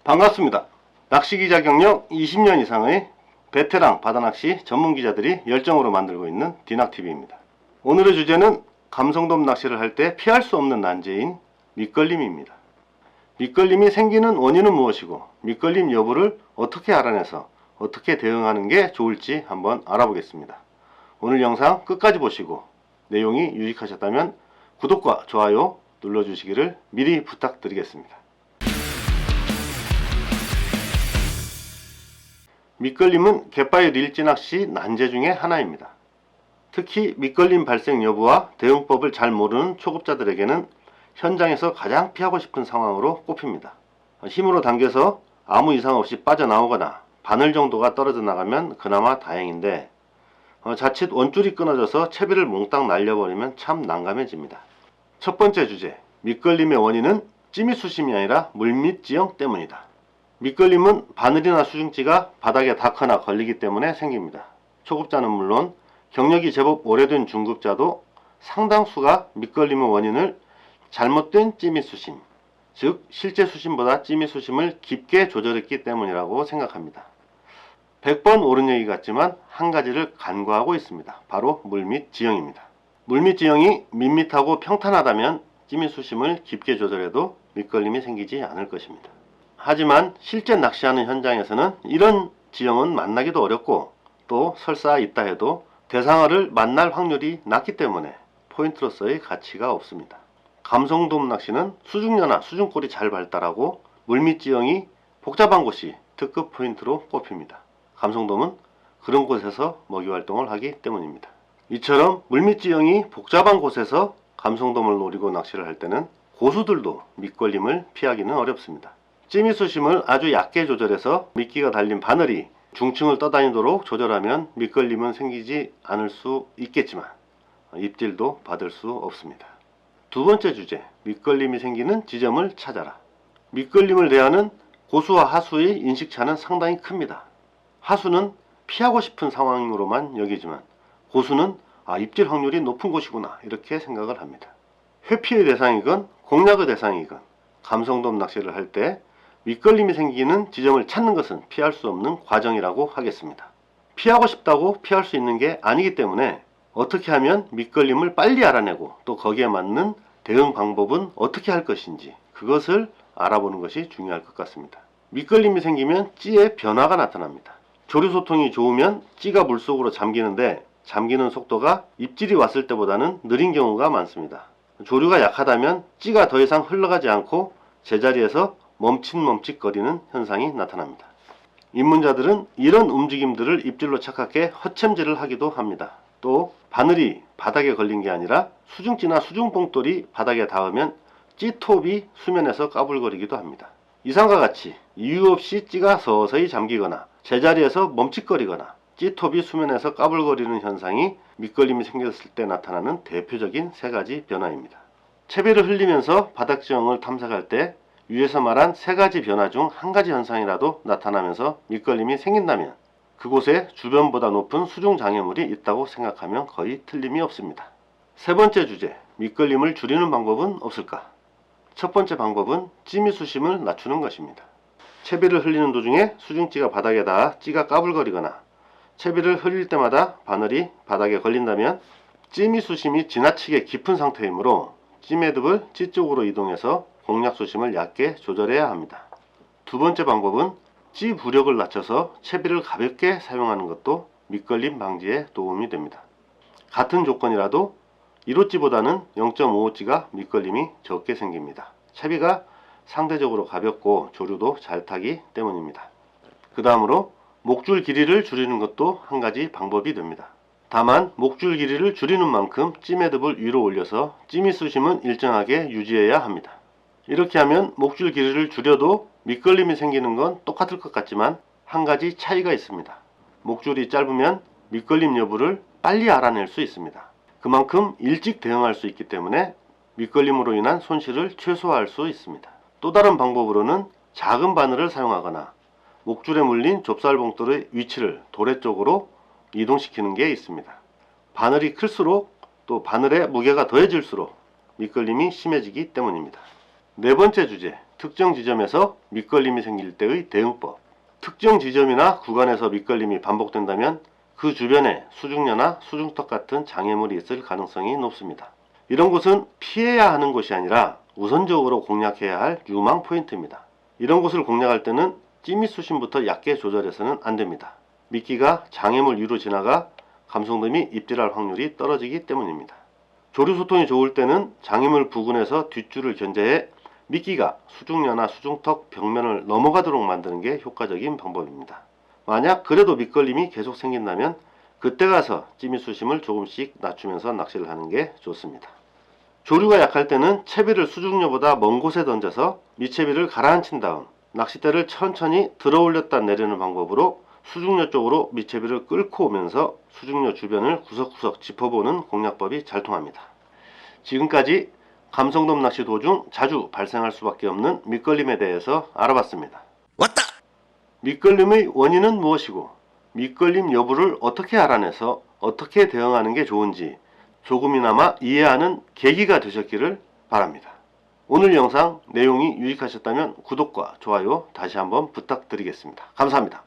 반갑습니다. 낚시기자 경력 20년 이상의 베테랑 바다낚시 전문기자들이 열정으로 만들고 있는 디낙TV입니다. 오늘의 주제는 감성돔 낚시를 할 때 피할 수 없는 난제인 밑걸림입니다. 밑걸림이 생기는 원인은 무엇이고 밑걸림 여부를 어떻게 알아내서 어떻게 대응하는 게 좋을지 한번 알아보겠습니다. 오늘 영상 끝까지 보시고 내용이 유익하셨다면 구독과 좋아요 눌러주시기를 미리 부탁드리겠습니다. 밑걸림은 갯바위 릴찌낚시 난제 중의 하나입니다. 특히 밑걸림 발생 여부와 대응법을 잘 모르는 초급자들에게는 현장에서 가장 피하고 싶은 상황으로 꼽힙니다. 힘으로 당겨서 아무 이상 없이 빠져나오거나 바늘 정도가 떨어져 나가면 그나마 다행인데 자칫 원줄이 끊어져서 채비를 몽땅 날려버리면 참 난감해집니다. 첫 번째 주제, 밑걸림의 원인은 찌미수심이 아니라 물밑 지형 때문이다. 밑걸림은 바늘이나 수중찌가 바닥에 닿거나 걸리기 때문에 생깁니다. 초급자는 물론 경력이 제법 오래된 중급자도 상당수가 밑걸림의 원인을 잘못된 찌미수심, 즉 실제 수심보다 찌미수심을 깊게 조절했기 때문이라고 생각합니다. 100번 옳은 얘기 같지만 한 가지를 간과하고 있습니다. 바로 물밑 지형입니다. 물밑 지형이 밋밋하고 평탄하다면 찌미수심을 깊게 조절해도 밑걸림이 생기지 않을 것입니다. 하지만 실제 낚시하는 현장에서는 이런 지형은 만나기도 어렵고 또 설사 있다 해도 대상어를 만날 확률이 낮기 때문에 포인트로서의 가치가 없습니다. 감성돔 낚시는 수중녀나 수중골이 잘 발달하고 물밑 지형이 복잡한 곳이 특급 포인트로 꼽힙니다. 감성돔은 그런 곳에서 먹이 활동을 하기 때문입니다. 이처럼 물밑 지형이 복잡한 곳에서 감성돔을 노리고 낚시를 할 때는 고수들도 밑걸림을 피하기는 어렵습니다. 찌미수심을 아주 얕게 조절해서 미끼가 달린 바늘이 중층을 떠다니도록 조절하면 밑걸림은 생기지 않을 수 있겠지만 입질도 받을 수 없습니다. 두 번째 주제, 밑걸림이 생기는 지점을 찾아라. 밑걸림을 대하는 고수와 하수의 인식차는 상당히 큽니다. 하수는 피하고 싶은 상황으로만 여기지만 고수는 입질 확률이 높은 곳이구나 이렇게 생각을 합니다. 회피의 대상이건 공략의 대상이건 감성돔 낚시를 할 때 밑걸림이 생기는 지점을 찾는 것은 피할 수 없는 과정이라고 하겠습니다. 피하고 싶다고 피할 수 있는 게 아니기 때문에 어떻게 하면 밑걸림을 빨리 알아내고 또 거기에 맞는 대응 방법은 어떻게 할 것인지 그것을 알아보는 것이 중요할 것 같습니다. 밑걸림이 생기면 찌의 변화가 나타납니다. 조류 소통이 좋으면 찌가 물속으로 잠기는데 잠기는 속도가 입질이 왔을 때보다는 느린 경우가 많습니다. 조류가 약하다면 찌가 더 이상 흘러가지 않고 제자리에서 멈칫멈칫거리는 현상이 나타납니다. 입문자들은 이런 움직임들을 입질로 착각해 헛챔질을 하기도 합니다. 또 바늘이 바닥에 걸린 게 아니라 수중찌나 수중봉돌이 바닥에 닿으면 찌톱이 수면에서 까불거리기도 합니다. 이상과 같이 이유 없이 찌가 서서히 잠기거나 제자리에서 멈칫거리거나 찌톱이 수면에서 까불거리는 현상이 밑걸림이 생겼을 때 나타나는 대표적인 세 가지 변화입니다. 채비를 흘리면서 바닥 지형을 탐색할 때 위에서 말한 세 가지 변화 중 한 가지 현상이라도 나타나면서 밑걸림이 생긴다면 그곳에 주변보다 높은 수중 장애물이 있다고 생각하면 거의 틀림이 없습니다. 세 번째 주제, 밑걸림을 줄이는 방법은 없을까? 첫 번째 방법은 찌미수심을 낮추는 것입니다. 채비를 흘리는 도중에 수중찌가 바닥에 닿아 찌가 까불거리거나 채비를 흘릴 때마다 바늘이 바닥에 걸린다면 찌미수심이 지나치게 깊은 상태이므로 찌매듭을 찌 쪽으로 이동해서 공략수심을 얕게 조절해야 합니다. 두 번째 방법은 찌 부력을 낮춰서 채비를 가볍게 사용하는 것도 밑걸림 방지에 도움이 됩니다. 같은 조건이라도 1호찌보다는 0.5호찌가 밑걸림이 적게 생깁니다. 채비가 상대적으로 가볍고 조류도 잘 타기 때문입니다. 그 다음으로 목줄 길이를 줄이는 것도 한 가지 방법이 됩니다. 다만 목줄 길이를 줄이는 만큼 찌매듭을 위로 올려서 찌미수심은 일정하게 유지해야 합니다. 이렇게 하면 목줄 길이를 줄여도 밑걸림이 생기는 건 똑같을 것 같지만 한 가지 차이가 있습니다. 목줄이 짧으면 밑걸림 여부를 빨리 알아낼 수 있습니다. 그만큼 일찍 대응할 수 있기 때문에 밑걸림으로 인한 손실을 최소화할 수 있습니다. 또 다른 방법으로는 작은 바늘을 사용하거나 목줄에 물린 좁쌀봉돌의 위치를 도래 쪽으로 이동시키는 게 있습니다. 바늘이 클수록 또 바늘의 무게가 더해질수록 밑걸림이 심해지기 때문입니다. 네 번째 주제, 특정 지점에서 밑걸림이 생길 때의 대응법. 특정 지점이나 구간에서 밑걸림이 반복된다면 그 주변에 수중녀나 수중턱 같은 장애물이 있을 가능성이 높습니다. 이런 곳은 피해야 하는 곳이 아니라 우선적으로 공략해야 할 유망 포인트입니다. 이런 곳을 공략할 때는 찌밑 수심부터 얕게 조절해서는 안 됩니다. 미끼가 장애물 위로 지나가 감성돔이 입질할 확률이 떨어지기 때문입니다. 조류 소통이 좋을 때는 장애물 부근에서 뒷줄을 견제해 미끼가 수중녀나 수중턱 벽면을 넘어가도록 만드는 게 효과적인 방법입니다. 만약 그래도 밑걸림이 계속 생긴다면 그때 가서 찌밑 수심을 조금씩 낮추면서 낚시를 하는 게 좋습니다. 조류가 약할 때는 채비를 수중녀보다 먼 곳에 던져서 밑채비를 가라앉힌 다음 낚싯대를 천천히 들어 올렸다 내리는 방법으로 수중녀 쪽으로 밑채비를 끌고 오면서 수중녀 주변을 구석구석 짚어보는 공략법이 잘 통합니다. 지금까지 감성돔 낚시 도중 자주 발생할 수밖에 없는 밑걸림에 대해서 알아봤습니다. 왔다! 밑걸림의 원인은 무엇이고 밑걸림 여부를 어떻게 알아내서 어떻게 대응하는 게 좋은지 조금이나마 이해하는 계기가 되셨기를 바랍니다. 오늘 영상 내용이 유익하셨다면 구독과 좋아요 다시 한번 부탁드리겠습니다. 감사합니다.